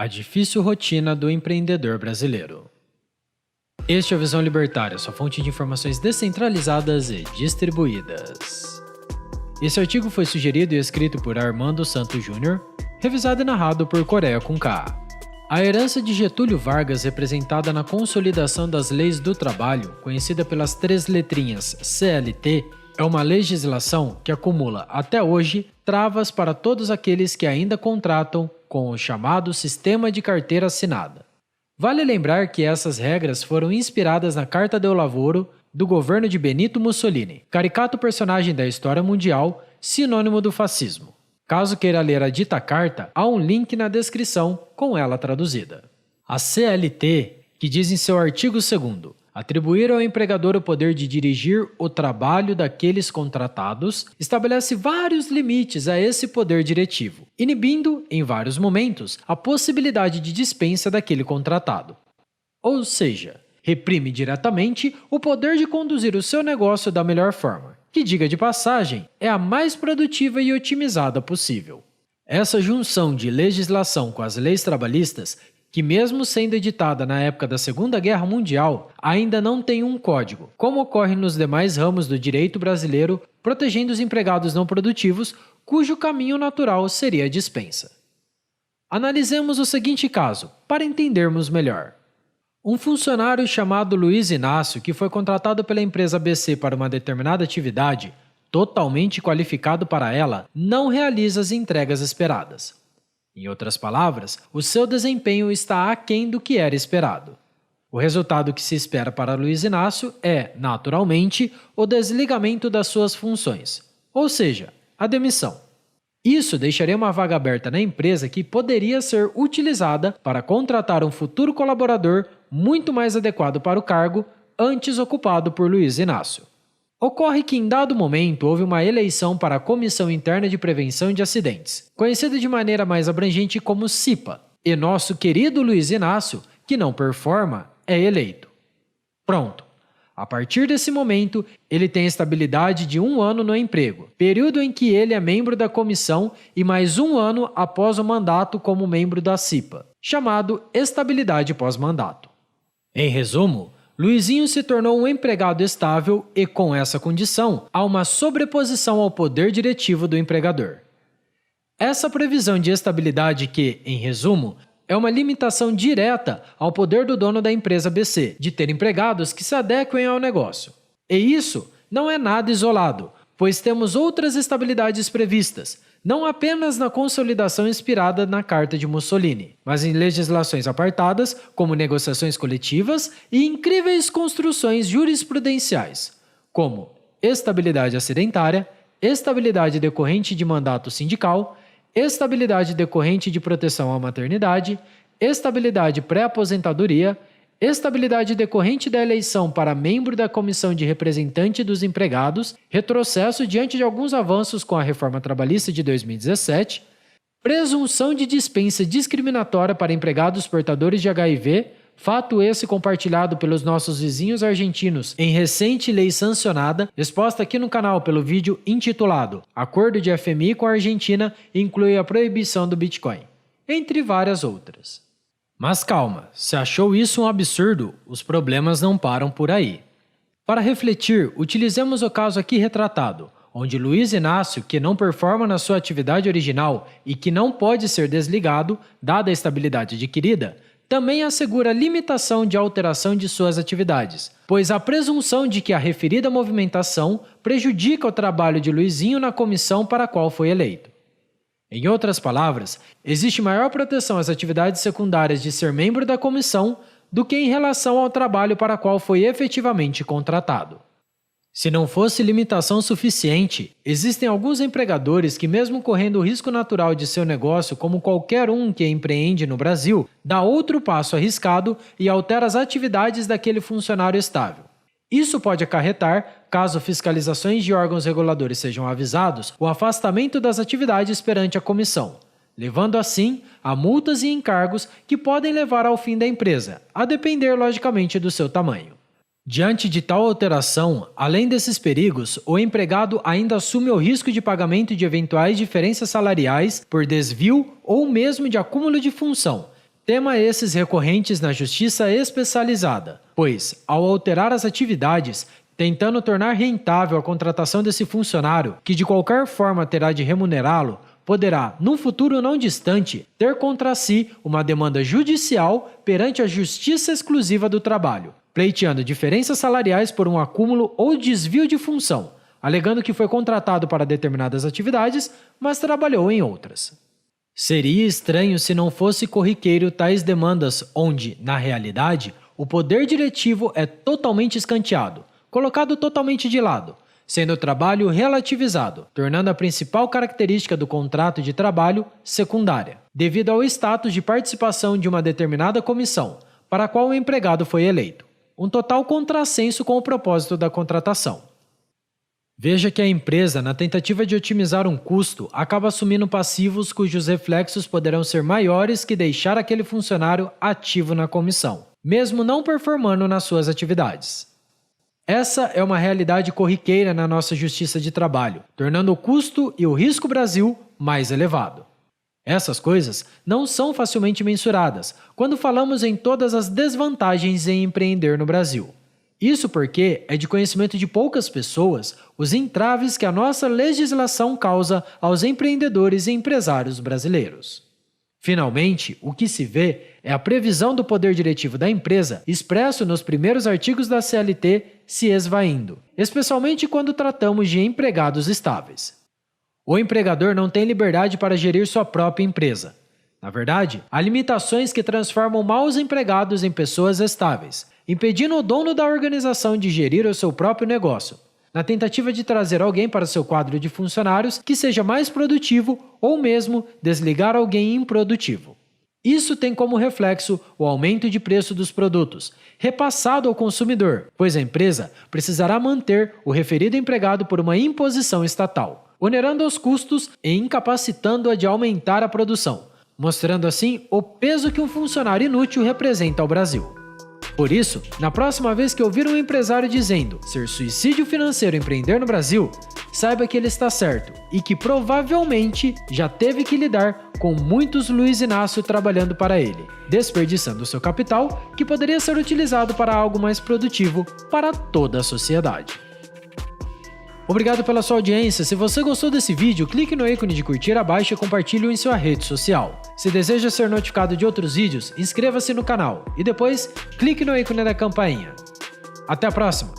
A difícil rotina do empreendedor brasileiro. Este é o Visão Libertária, sua fonte de informações descentralizadas e distribuídas. Esse artigo foi sugerido e escrito por Armando Santos Júnior, revisado e narrado por Coreia com K. A herança de Getúlio Vargas, representada na consolidação das leis do trabalho, conhecida pelas 3 letrinhas CLT, é uma legislação que acumula, até hoje, travas para todos aqueles que ainda contratam com o chamado Sistema de Carteira Assinada. Vale lembrar que essas regras foram inspiradas na Carta del Lavoro do governo de Benito Mussolini, caricato personagem da história mundial, sinônimo do fascismo. Caso queira ler a dita carta, há um link na descrição com ela traduzida. A CLT, que diz em seu artigo 2º, atribuir ao empregador o poder de dirigir o trabalho daqueles contratados, estabelece vários limites a esse poder diretivo, inibindo, em vários momentos, a possibilidade de dispensa daquele contratado. Ou seja, reprime diretamente o poder de conduzir o seu negócio da melhor forma, que, diga de passagem, é a mais produtiva e otimizada possível. Essa junção de legislação com as leis trabalhistas, que mesmo sendo editada na época da Segunda Guerra Mundial, ainda não tem um código, como ocorre nos demais ramos do direito brasileiro, protegendo os empregados não produtivos, cujo caminho natural seria a dispensa. Analisemos o seguinte caso, para entendermos melhor. Um funcionário chamado Luiz Inácio, que foi contratado pela empresa ABC para uma determinada atividade, totalmente qualificado para ela, não realiza as entregas esperadas. Em outras palavras, o seu desempenho está aquém do que era esperado. O resultado que se espera para Luiz Inácio é, naturalmente, o desligamento das suas funções, ou seja, a demissão. Isso deixaria uma vaga aberta na empresa que poderia ser utilizada para contratar um futuro colaborador muito mais adequado para o cargo antes ocupado por Luiz Inácio. Ocorre que em dado momento houve uma eleição para a Comissão Interna de Prevenção de Acidentes, conhecida de maneira mais abrangente como CIPA, e nosso querido Luiz Inácio, que não performa, é eleito. Pronto. A partir desse momento, ele tem estabilidade de 1 ano no emprego, período em que ele é membro da comissão e mais 1 ano após o mandato como membro da CIPA, chamado estabilidade pós-mandato. Em resumo, Luizinho se tornou um empregado estável e, com essa condição, há uma sobreposição ao poder diretivo do empregador. Essa previsão de estabilidade que, em resumo, é uma limitação direta ao poder do dono da empresa ABC de ter empregados que se adequem ao negócio. E isso não é nada isolado, pois temos outras estabilidades previstas, não apenas na consolidação inspirada na Carta de Mussolini, mas em legislações apartadas, como negociações coletivas e incríveis construções jurisprudenciais, como estabilidade acidentária, estabilidade decorrente de mandato sindical, estabilidade decorrente de proteção à maternidade, estabilidade pré-aposentadoria, estabilidade decorrente da eleição para membro da Comissão de Representante dos Empregados, retrocesso diante de alguns avanços com a Reforma Trabalhista de 2017, presunção de dispensa discriminatória para empregados portadores de HIV, fato esse compartilhado pelos nossos vizinhos argentinos em recente lei sancionada, exposta aqui no canal pelo vídeo intitulado Acordo de FMI com a Argentina inclui a proibição do Bitcoin, entre várias outras. Mas calma, se achou isso um absurdo, os problemas não param por aí. Para refletir, utilizemos o caso aqui retratado, onde Luiz Inácio, que não performa na sua atividade original e que não pode ser desligado, dada a estabilidade adquirida, também assegura limitação de alteração de suas atividades, pois há presunção de que a referida movimentação prejudica o trabalho de Luizinho na comissão para a qual foi eleito. Em outras palavras, existe maior proteção às atividades secundárias de ser membro da comissão do que em relação ao trabalho para qual foi efetivamente contratado. Se não fosse limitação suficiente, existem alguns empregadores que, mesmo correndo o risco natural de seu negócio como qualquer um que empreende no Brasil, dá outro passo arriscado e altera as atividades daquele funcionário estável. Isso pode acarretar, caso fiscalizações de órgãos reguladores sejam avisados, o afastamento das atividades perante a comissão, levando assim a multas e encargos que podem levar ao fim da empresa, a depender logicamente do seu tamanho. Diante de tal alteração, além desses perigos, o empregado ainda assume o risco de pagamento de eventuais diferenças salariais por desvio ou mesmo de acúmulo de função, Tema esses recorrentes na justiça especializada, pois, ao alterar as atividades, tentando tornar rentável a contratação desse funcionário, que de qualquer forma terá de remunerá-lo, poderá, num futuro não distante, ter contra si uma demanda judicial perante a Justiça Exclusiva do Trabalho, pleiteando diferenças salariais por um acúmulo ou desvio de função, alegando que foi contratado para determinadas atividades, mas trabalhou em outras. Seria estranho se não fosse corriqueiro tais demandas onde, na realidade, o poder diretivo é totalmente escanteado, colocado totalmente de lado, sendo o trabalho relativizado, tornando a principal característica do contrato de trabalho secundária, devido ao status de participação de uma determinada comissão, para a qual o empregado foi eleito. Um total contrassenso com o propósito da contratação. Veja que a empresa, na tentativa de otimizar um custo, acaba assumindo passivos cujos reflexos poderão ser maiores que deixar aquele funcionário ativo na comissão, mesmo não performando nas suas atividades. Essa é uma realidade corriqueira na nossa justiça de trabalho, tornando o custo e o risco Brasil mais elevado. Essas coisas não são facilmente mensuradas quando falamos em todas as desvantagens em empreender no Brasil. Isso porque é de conhecimento de poucas pessoas os entraves que a nossa legislação causa aos empreendedores e empresários brasileiros. Finalmente, o que se vê é a previsão do poder diretivo da empresa expresso nos primeiros artigos da CLT se esvaindo, especialmente quando tratamos de empregados estáveis. O empregador não tem liberdade para gerir sua própria empresa. Na verdade, há limitações que transformam maus empregados em pessoas estáveis, impedindo o dono da organização de gerir o seu próprio negócio, na tentativa de trazer alguém para seu quadro de funcionários que seja mais produtivo ou mesmo desligar alguém improdutivo. Isso tem como reflexo o aumento de preço dos produtos, repassado ao consumidor, pois a empresa precisará manter o referido empregado por uma imposição estatal, onerando os custos e incapacitando-a de aumentar a produção, mostrando assim o peso que um funcionário inútil representa ao Brasil. Por isso, na próxima vez que ouvir um empresário dizendo ser suicídio financeiro empreender no Brasil, saiba que ele está certo e que provavelmente já teve que lidar com muitos Luiz Inácio trabalhando para ele, desperdiçando seu capital que poderia ser utilizado para algo mais produtivo para toda a sociedade. Obrigado pela sua audiência. Se você gostou desse vídeo, clique no ícone de curtir abaixo e compartilhe-o em sua rede social. Se deseja ser notificado de outros vídeos, inscreva-se no canal e depois clique no ícone da campainha. Até a próxima!